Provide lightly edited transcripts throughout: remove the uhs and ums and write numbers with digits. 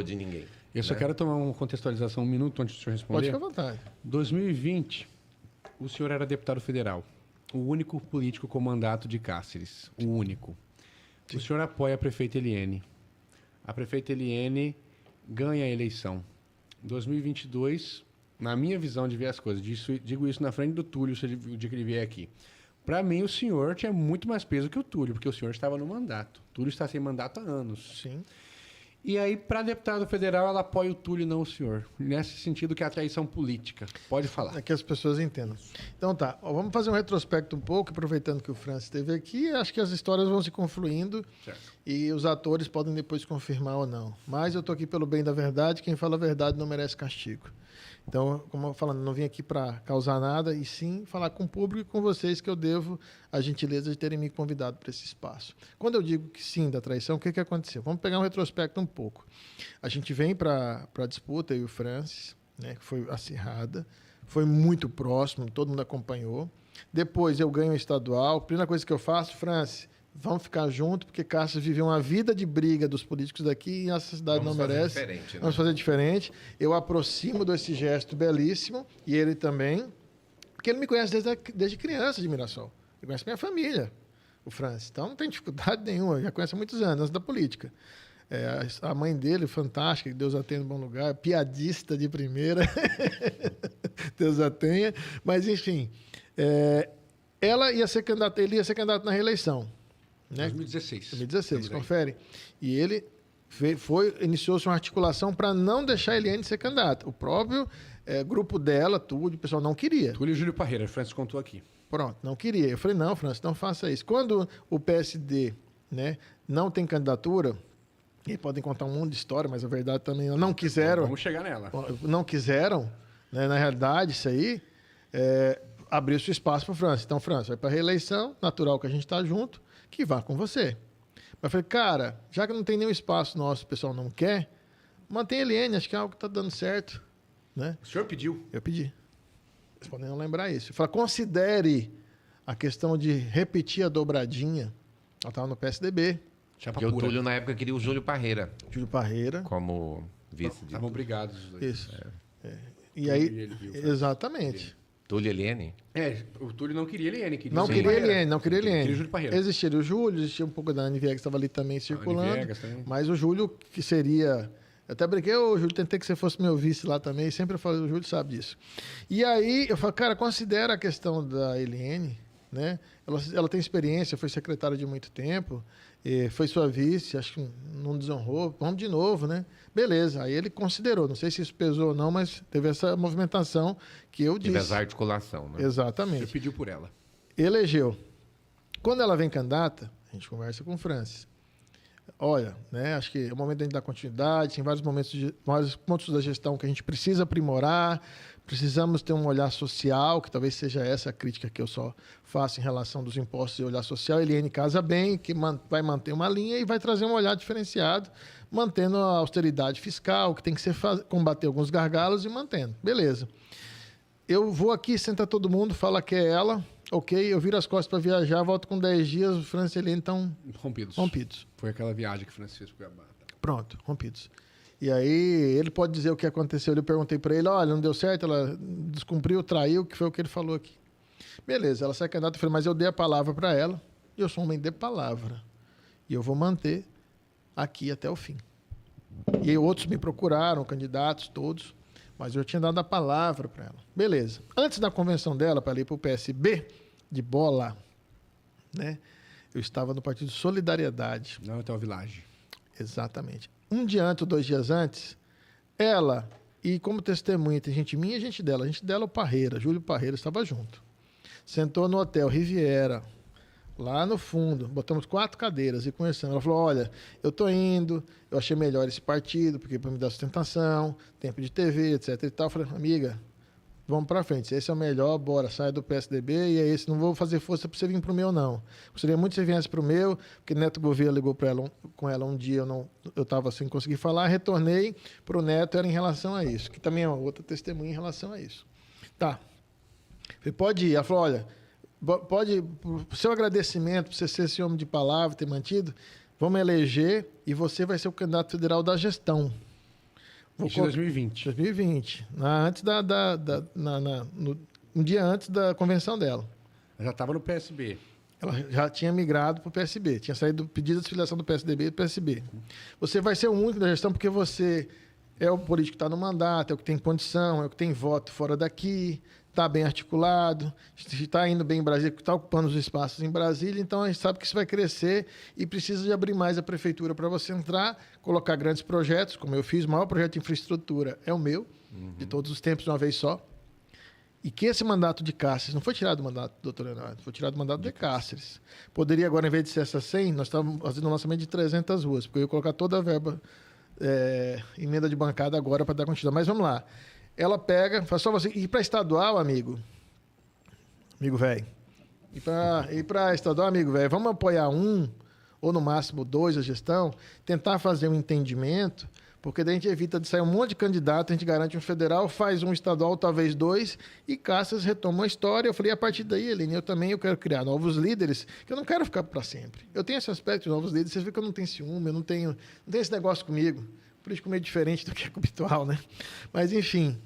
de ninguém. Eu só quero tomar uma contextualização, um minuto antes do senhor responder. Pode ficar à vontade. 2020, o senhor era deputado federal. O único político com mandato de Cáceres. O único. Sim. O senhor apoia a prefeita Eliene. A prefeita Eliene ganha a eleição. 2022, na minha visão de ver as coisas, digo isso na frente do Túlio, o dia que ele vier aqui. Para mim, o senhor tinha muito mais peso que o Túlio, porque o senhor estava no mandato. O Túlio está sem mandato há anos. Sim. E aí, para deputado federal, ela apoia o Túlio e não o senhor. Nesse sentido que é a traição política. Pode falar. É que as pessoas entendam. Então tá, vamos fazer um retrospecto um pouco, aproveitando que o Francis esteve aqui. Acho que as histórias vão se confluindo e os atores podem depois confirmar ou não. Mas eu estou aqui pelo bem da verdade. Quem fala a verdade não merece castigo. Então, como eu falando, não vim aqui para causar nada, e sim falar com o público e com vocês que eu devo a gentileza de terem me convidado para esse espaço. Quando eu digo que sim da traição, o que aconteceu? Vamos pegar um retrospecto um pouco. A gente vem para a disputa, eu e o Francis, né, que foi acirrada, foi muito próximo, todo mundo acompanhou. Depois eu ganho o estadual, a primeira coisa que eu faço, Francis, vamos ficar junto, porque Cássio viveu uma vida de briga dos políticos daqui e essa cidade não merece. Né? Vamos fazer diferente. Eu aproximo desse gesto belíssimo, e ele também, porque ele me conhece desde criança de Mirassol. Ele conhece minha família, o Francis. Então não tem dificuldade nenhuma, ele já conhece há muitos anos, antes da política. A mãe dele, fantástica, que Deus a tenha no bom lugar, piadista de primeira, Deus a tenha. Mas, enfim, ele ia ser candidato na reeleição. Né? 2016, confere. E ele iniciou-se uma articulação para não deixar a Eliene ser candidata. O próprio grupo dela, tudo, o pessoal não queria. Túlio e Júlio Parreira, o Francis contou aqui. Pronto, não queria. Eu falei, não, Francis, não faça isso. Quando o PSD, né, não tem candidatura, e podem contar um monte de história, mas a verdade também não quiseram. Vamos chegar nela. Não quiseram, né, na realidade, isso aí, abriu-se espaço para o Francis. Então, Francis, vai para a reeleição, natural que a gente está junto, que vá com você. Mas eu falei, cara, já que não tem nenhum espaço nosso, o pessoal não quer, mantém a Eliene, acho que é algo que está dando certo. Né? O senhor pediu? Eu pedi. Vocês podem não lembrar isso. Eu falei, considere a questão de repetir a dobradinha. Ela estava no PSDB. Porque o Túlio, na época, queria o Júlio Parreira. Júlio Parreira. Como vice de... Estavam brigados os dois. Isso. E aí, exatamente. Túlio e Eliene? O Túlio não queria Eliene. Não queria Eliene. Queria o Júlio Parreira. Existiria o Júlio, existia um pouco da Anne Viegas que estava ali também circulando. Mas o Júlio, que seria... Eu até brinquei, Júlio, tentei que você fosse meu vice lá também. Sempre eu falo, o Júlio sabe disso. E aí, eu falo, cara, considera a questão da Eliene, né? Ela tem experiência, foi secretária de muito tempo, foi sua vice, acho que não desonrou. Vamos de novo, né? Beleza, aí ele considerou. Não sei se isso pesou ou não, mas teve essa movimentação que eu disse. Teve essa articulação, né? Exatamente. Você pediu por ela. Elegeu. Quando ela vem candidata, a gente conversa com o Francis. Olha, né, acho que é o momento de a gente dar continuidade, tem vários pontos da gestão que a gente precisa aprimorar, precisamos ter um olhar social, que talvez seja essa a crítica que eu só faço em relação dos impostos e olhar social. Eliene casa bem, que vai manter uma linha e vai trazer um olhar diferenciado, mantendo a austeridade fiscal, que tem que ser combater alguns gargalos e mantendo. Beleza. Eu vou aqui, senta todo mundo, fala que é ela, ok, eu viro as costas para viajar, volto com 10 dias, o Francis e a Eliene estão rompidos. Foi aquela viagem que o Francis fez para o Cuiabá. Pronto, rompidos. E aí, ele pode dizer o que aconteceu. Eu perguntei para ele, olha, não deu certo, ela descumpriu, traiu, que foi o que ele falou aqui. Beleza, ela sai candidata, eu falei, mas eu dei a palavra para ela, e eu sou um homem de palavra. E eu vou manter aqui até o fim. E aí, outros me procuraram, candidatos, todos, mas eu tinha dado a palavra para ela. Beleza. Antes da convenção dela, para ir para o PSB, de bola, né? Eu estava no Partido Solidariedade. Não, até o Village. Exatamente. Um dia antes ou 2 dias antes, ela, e como testemunha, tem gente minha e gente dela. A gente dela, o Parreira, Júlio Parreira, estava junto. Sentou no hotel Riviera, lá no fundo, botamos 4 cadeiras e conversamos. Ela falou, olha, eu tô indo, eu achei melhor esse partido, porque para me dar sustentação, tempo de TV, etc e tal. Eu falei, amiga, vamos para frente, esse é o melhor, bora, sai do PSDB e é esse, não vou fazer força para você vir para o meu, não. Gostaria muito que você viesse para o meu, porque Neto Gouveia ligou com ela um dia, eu estava sem conseguir falar, retornei para o Neto, era em relação a isso, que também é uma outra testemunha em relação a isso. Tá. Falei, pode ir. Ela falou, olha, pode, por seu agradecimento, por você ser esse homem de palavra, ter mantido, vamos eleger e você vai ser o candidato federal da gestão. Isso em 2020. 2020. Um dia antes da convenção dela. Ela já estava no PSB. Ela já tinha migrado para o PSB. Tinha saído do pedido de filiação do PSDB e do PSB. Você vai ser o único da gestão porque você é o político que está no mandato, é o que tem condição, é o que tem voto fora daqui, está bem articulado, está indo bem em Brasília, está ocupando os espaços em Brasília, então a gente sabe que isso vai crescer e precisa de abrir mais a prefeitura para você entrar, colocar grandes projetos, como eu fiz, o maior projeto de infraestrutura é o meu, de todos os tempos, de uma vez só. E que esse mandato de Cáceres não foi tirado do mandato do doutor Leonardo, foi tirado do mandato de Cáceres. Poderia agora, em vez de ser essas 100, nós estávamos fazendo um lançamento de 300 ruas, porque eu ia colocar toda a verba, emenda de bancada agora para dar continuidade. Mas vamos lá. Ela pega, faz só você ir para estadual, amigo velho. Ir para estadual, amigo velho. Vamos apoiar um, ou no máximo 2 a gestão, tentar fazer um entendimento, porque daí a gente evita de sair um monte de candidato, a gente garante um federal, faz um estadual, talvez 2, e Cáceres retoma a história. Eu falei, a partir daí, Eline, eu quero criar novos líderes, que eu não quero ficar para sempre. Eu tenho esse aspecto de novos líderes, vocês viram que eu não tenho ciúme, eu não tenho esse negócio comigo. Político meio diferente do que é habitual, né? Mas, enfim,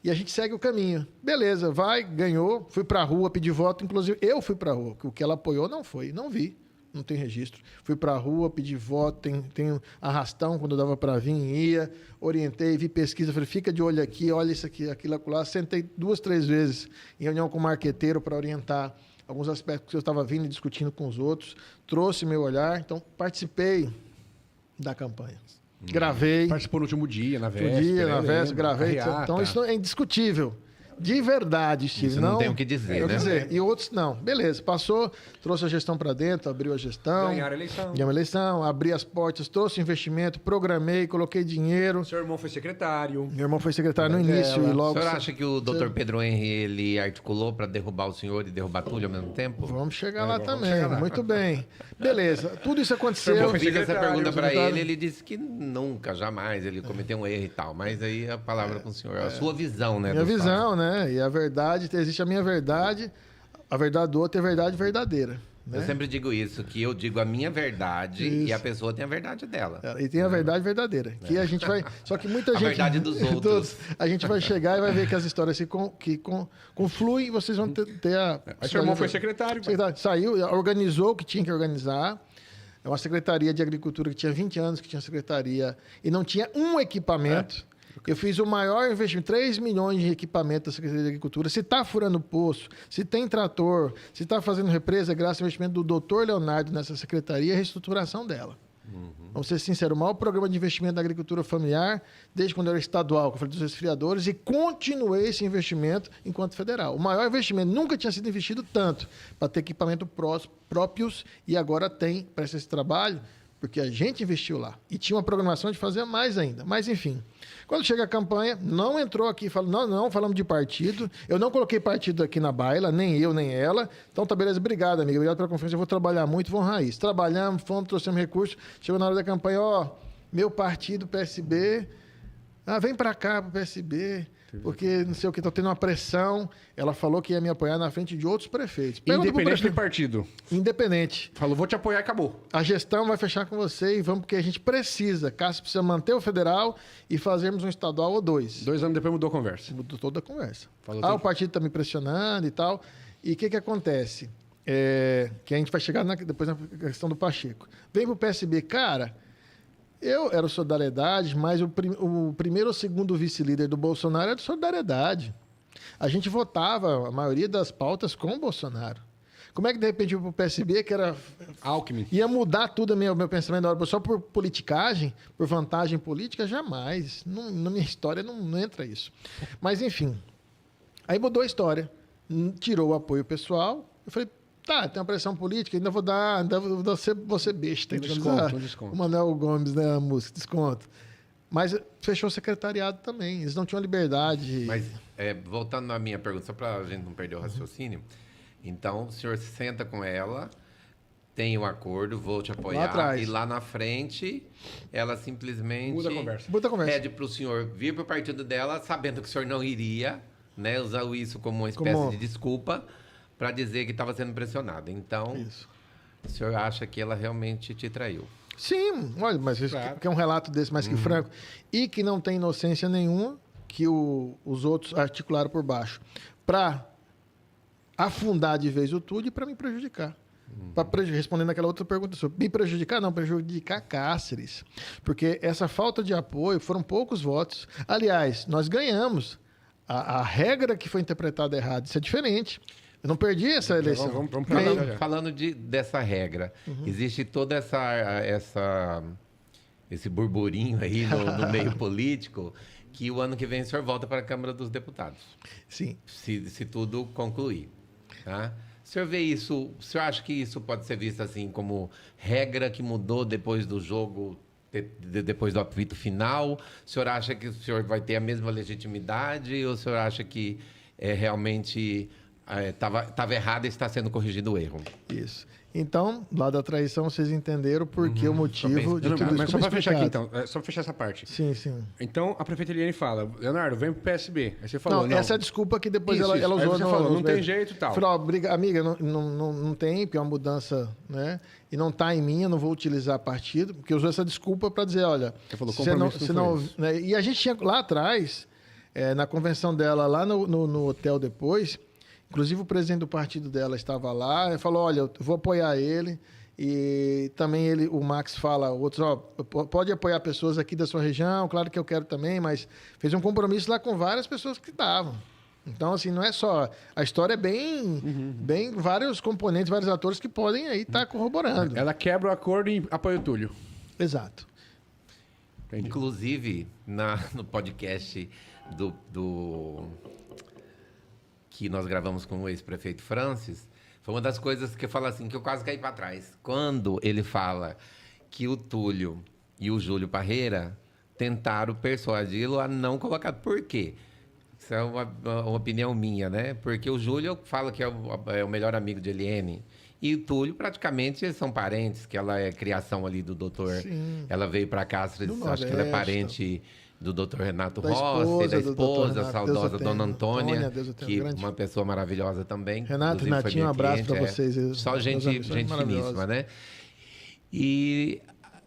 e a gente segue o caminho. Beleza, ganhou, fui para a rua pedir voto, inclusive eu fui para a rua, o que ela apoiou não vi. Não tem registro. Fui para a rua, pedi voto, tem arrastão, quando dava para vir, ia, orientei, vi pesquisa, falei, fica de olho aqui, olha isso aqui, aquilo, acolá. Sentei 2, 3 vezes em reunião com o marqueteiro para orientar alguns aspectos que eu estava vindo e discutindo com os outros, trouxe meu olhar, então participei da campanha. Gravei. Participou no último dia, na véspera. Gravei. Então isso é indiscutível. De verdade, Steve. Isso não tem o que dizer, né? E outros não. Beleza, passou, trouxe a gestão para dentro, abriu a gestão. Ganharam a eleição. Ganhamos a eleição, abri as portas, trouxe investimento, programei, coloquei dinheiro. Seu irmão foi secretário. Meu irmão foi secretário no início e logo... O senhor acha que o doutor Pedro Henry, ele articulou para derrubar o senhor e derrubar Túlio ao mesmo tempo? Vamos chegar lá também. Muito bem. Beleza, tudo isso aconteceu. Eu fiz essa pergunta para ele disse que nunca, jamais, ele cometeu um erro e tal. Mas aí a palavra com o senhor, a sua visão, né? Minha visão, né? E a verdade, existe a minha verdade, a verdade do outro é verdade verdadeira. Né? Eu sempre digo isso, que eu digo a minha verdade e a pessoa tem a verdade dela. E tem a verdade verdadeira. Que a gente vai. Só que muita gente. A verdade dos outros. A gente vai chegar e vai ver que as histórias confluem e vocês vão ter a. Aí seu irmão foi secretário. Saiu, organizou o que tinha que organizar. É uma secretaria de agricultura que tinha 20 anos, que tinha secretaria e não tinha um equipamento. Eu fiz o maior investimento, 3 milhões de equipamento da Secretaria de Agricultura. Se está furando poço, se tem trator, se está fazendo represa, graças ao investimento do doutor Leonardo nessa secretaria, a reestruturação dela. Vamos ser sinceros, o maior programa de investimento da agricultura familiar, desde quando eu era estadual, que eu falei dos resfriadores, e continuei esse investimento enquanto federal. O maior investimento nunca tinha sido investido tanto para ter equipamento próprios e agora tem para esse trabalho, porque a gente investiu lá. E tinha uma programação de fazer mais ainda. Mas, enfim, quando chega a campanha, não entrou aqui e falou, não, falamos de partido. Eu não coloquei partido aqui na baila, nem eu, nem ela. Então, tá, beleza, obrigado, amiga. Obrigado pela confiança. Eu vou trabalhar muito, vou raiz. Trabalhamos, fomos, trouxemos recursos. Chegou na hora da campanha, meu partido, PSB, vem para cá, pro PSB. Porque não sei o que, estou tendo uma pressão. Ela falou que ia me apoiar na frente de outros prefeitos. Independente do partido. Independente. Falou, vou te apoiar e acabou. A gestão vai fechar com você e vamos, porque a gente precisa. Cássio precisa manter o federal e fazermos um estadual ou 2. 2 anos depois mudou a conversa. Mudou toda a conversa. O partido está me pressionando e tal. E o que acontece? Que a gente vai chegar depois na questão do Pacheco. Vem pro PSB. Cara... Eu era o Solidariedade, mas o primeiro ou segundo vice-líder do Bolsonaro era do Solidariedade. A gente votava a maioria das pautas com o Bolsonaro. Como é que de repente eu para o PSB, que era... Alckmin. Ia mudar tudo o meu pensamento na hora, só por politicagem, por vantagem política? Jamais. Na minha história não entra isso. Mas, enfim. Aí mudou a história. Tirou o apoio pessoal. Eu falei... Tá, tem uma pressão política, ainda vou ser besta. Um desconto. O Manuel Gomes, né, a música, desconto. Mas fechou o secretariado também, eles não tinham liberdade. Mas, voltando à minha pergunta, só para a gente não perder o raciocínio, então o senhor senta com ela, tem o acordo, vou te apoiar, lá atrás. E lá na frente, ela simplesmente muda a conversa. Pede para o senhor vir para o partido dela, sabendo que o senhor não iria, né, usar isso como uma espécie de desculpa, para dizer que estava sendo pressionado. Então, o senhor acha que ela realmente te traiu? Sim, olha, mas isso Claro. que é um relato desse mais que franco. E que não tem inocência nenhuma, que os outros articularam por baixo. Para afundar de vez o Túlio e para me prejudicar. Respondendo aquela outra pergunta, sobre me prejudicar? Não, prejudicar Cáceres. Porque essa falta de apoio foram poucos votos. Aliás, nós ganhamos. A regra que foi interpretada errada, isso é diferente. Eu não perdi essa eleição. Vamos pra lá, já. Falando dessa regra, existe toda esse burburinho aí no meio político que o ano que vem o senhor volta para a Câmara dos Deputados, Sim. se tudo concluir. Tá? O senhor vê isso, o senhor acha que isso pode ser visto assim como regra que mudou depois do jogo, depois do apito final? O senhor acha que o senhor vai ter a mesma legitimidade ou o senhor acha que realmente estava errado e está sendo corrigido o erro? Isso. Então, lá da traição, vocês entenderam por que o motivo de Não, tudo mas isso. só para fechar aqui, explicado. então. Só para fechar essa parte. Sim, sim. Então, a prefeita Eliane fala, Leonardo, vem pro PSB. Aí você falou, Não, essa é a desculpa que depois Isso, ela isso. Aí usou. você falou, não tem jeito e tal. Falou, ó, amiga, não tem, porque é uma mudança, né? E não está em mim, eu não vou utilizar partido, porque usou essa desculpa para dizer, olha... Você falou, se compromisso não foi isso. né? E a gente tinha lá atrás, na convenção dela, lá no hotel depois, inclusive o presidente do partido dela estava lá, e falou, olha, eu vou apoiar ele. E também o Max fala, outros, ó, pode apoiar pessoas aqui da sua região, claro que eu quero também, mas fez um compromisso lá com várias pessoas que estavam. Então, assim, não é só... A história é bem vários componentes, vários atores que podem aí estar corroborando. Ela quebra o acordo e apoia o Túlio. Exato. Entendi. Inclusive, no podcast que nós gravamos com o ex-prefeito Francis, foi uma das coisas que eu falo assim, que eu quase caí para trás. Quando ele fala que o Túlio e o Júlio Parreira tentaram persuadi-lo a não colocar. Por quê? Isso é uma opinião minha, né? Porque o Júlio fala que é o melhor amigo de Eliane. E o Túlio, praticamente, eles são parentes, que ela é criação ali do doutor. Sim. Ela veio para Cáceres, Do acho que ela é Nordeste. parente do doutor Renato Da Rossi, da do Dr. esposa, Renato. a saudosa Deus o Dona tenha. Antônia, Deus o tenha, que grande. uma pessoa maravilhosa também. Renato, Inclusive, foi Renatinho, um minha abraço cliente, para vocês. Só Meus gente amigos, finíssima, maravilhosos. né? E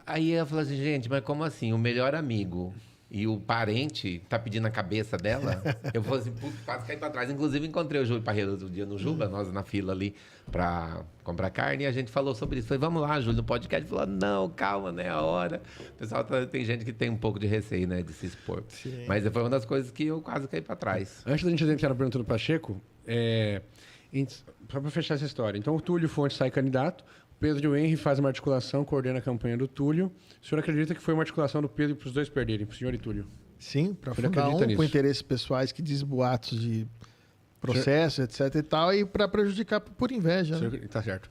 aí ela falou assim, gente, mas como assim? O melhor amigo e o parente tá pedindo a cabeça dela? Eu falei assim, putz, quase caí pra trás. Inclusive, encontrei o Júlio Parreira outro dia no Juba, nós na fila ali pra comprar carne, e a gente falou sobre isso. Falei, vamos lá, Júlio, no podcast. Ele falou, não, calma, né, a hora. O pessoal tem gente que tem um pouco de receio, né, de se expor. Sim. Mas foi uma das coisas que eu quase caí pra trás. Antes da gente entrar na pergunta do Pacheco, só para fechar essa história. Então, o Túlio Fonte sai candidato, o Pedro de Henry faz uma articulação, coordena a campanha do Túlio. O senhor acredita que foi uma articulação do Pedro para os dois perderem, para o senhor e Túlio? Sim, para Ele fundar acredita com nisso. interesses pessoais que diz boatos de processo, etc e tal, e para prejudicar por inveja. O Né? senhor- Tá certo.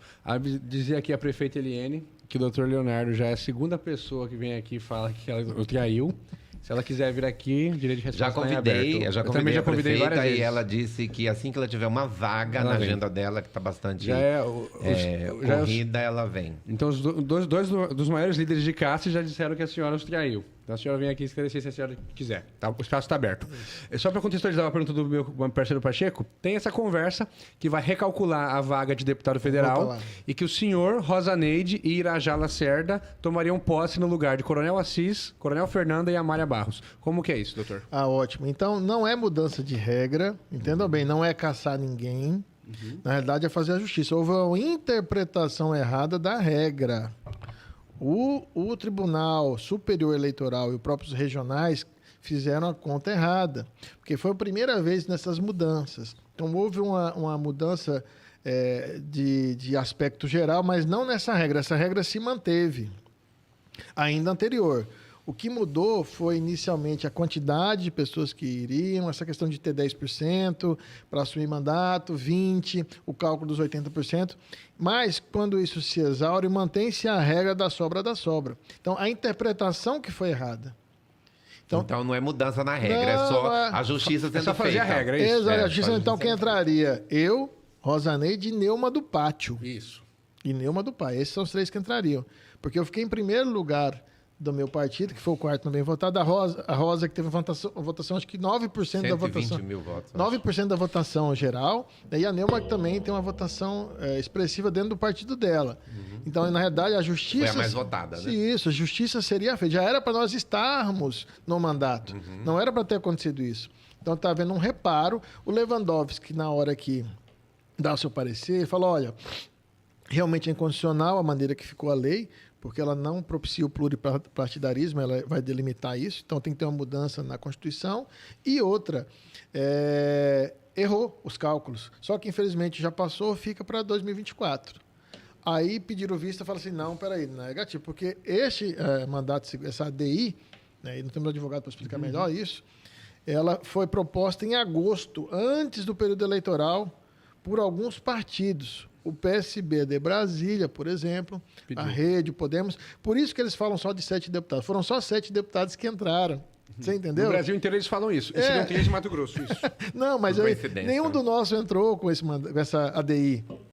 Dizia aqui a prefeita Eliane que o doutor Leonardo já é a segunda pessoa que vem aqui e fala que ela o traiu. Se ela quiser vir aqui, direito de resposta Já está em convidei, aberto. eu já também convidei já a convidei prefeita várias e vezes. ela disse que assim que ela tiver uma vaga Ela na vem. agenda dela, que está bastante Já é, já é corrida, ela vem. Então, os dois dos maiores líderes de Cáceres já disseram que a senhora os traiu. Então, a senhora vem aqui esclarecer se a senhora quiser. Tá? O espaço está aberto. Só para contextualizar a pergunta do meu parceiro Pacheco, tem essa conversa que vai recalcular a vaga de deputado federal lá. e que o senhor, Rosa Neide e Irajá Lacerda tomariam posse no lugar de Coronel Assis, Coronel Fernanda e Amália Barros. Como que é isso, doutor? Ah, ótimo. Então, não é mudança de regra, entendam bem, não é caçar ninguém. Na realidade, é fazer a justiça. Houve uma interpretação errada da regra. O Tribunal Superior Eleitoral e os próprios regionais fizeram a conta errada, porque foi a primeira vez nessas mudanças. Então, houve uma mudança de aspecto geral, mas não nessa regra. Essa regra se manteve, ainda anterior. O que mudou foi, inicialmente, a quantidade de pessoas que iriam, essa questão de ter 10% para assumir mandato, 20%, o cálculo dos 80%. Mas, quando isso se exaure, mantém-se a regra da sobra da sobra. Então, a interpretação que foi errada. Então não é mudança na regra, é Não, só é- a justiça sendo só fazer feita. a regra, é isso? Exato. É, A justiça, faz então, isso. quem entraria? Eu, Rosaneide e Neuma do Pátio. Isso. E Neuma do Pai. Esses são os três que entrariam. Porque eu fiquei em primeiro lugar do meu partido, que foi o quarto também votado. A Rosa que teve uma votação acho que 9% da votação. 120 mil votos. 9% da votação geral. E a Neuma também tem uma votação expressiva dentro do partido dela. Então, na realidade, a justiça... Foi a mais votada, né? Isso, a justiça seria feita. Já era para nós estarmos no mandato. Não era para ter acontecido isso. Então, está havendo um reparo. O Lewandowski, na hora que dá o seu parecer, falou, olha, realmente é inconstitucional a maneira que ficou a lei, porque ela não propicia o pluripartidarismo, ela vai delimitar isso, então tem que ter uma mudança na Constituição. E outra, errou os cálculos, só que infelizmente já passou, fica para 2024. Aí pediram vista e falaram assim, não, peraí, não é negativo, porque este mandato, essa ADI, né, e não temos um advogado para explicar melhor isso, ela foi proposta em agosto, antes do período eleitoral, por alguns partidos. O PSB de Brasília, por exemplo, a Rede, o Podemos. Por isso que eles falam só de 7 deputados. Foram só 7 deputados que entraram. Você entendeu? No Brasil inteiro eles falam isso. Esse não tem de Mato Grosso, isso. Não, mas nenhum do nosso entrou com essa ADI.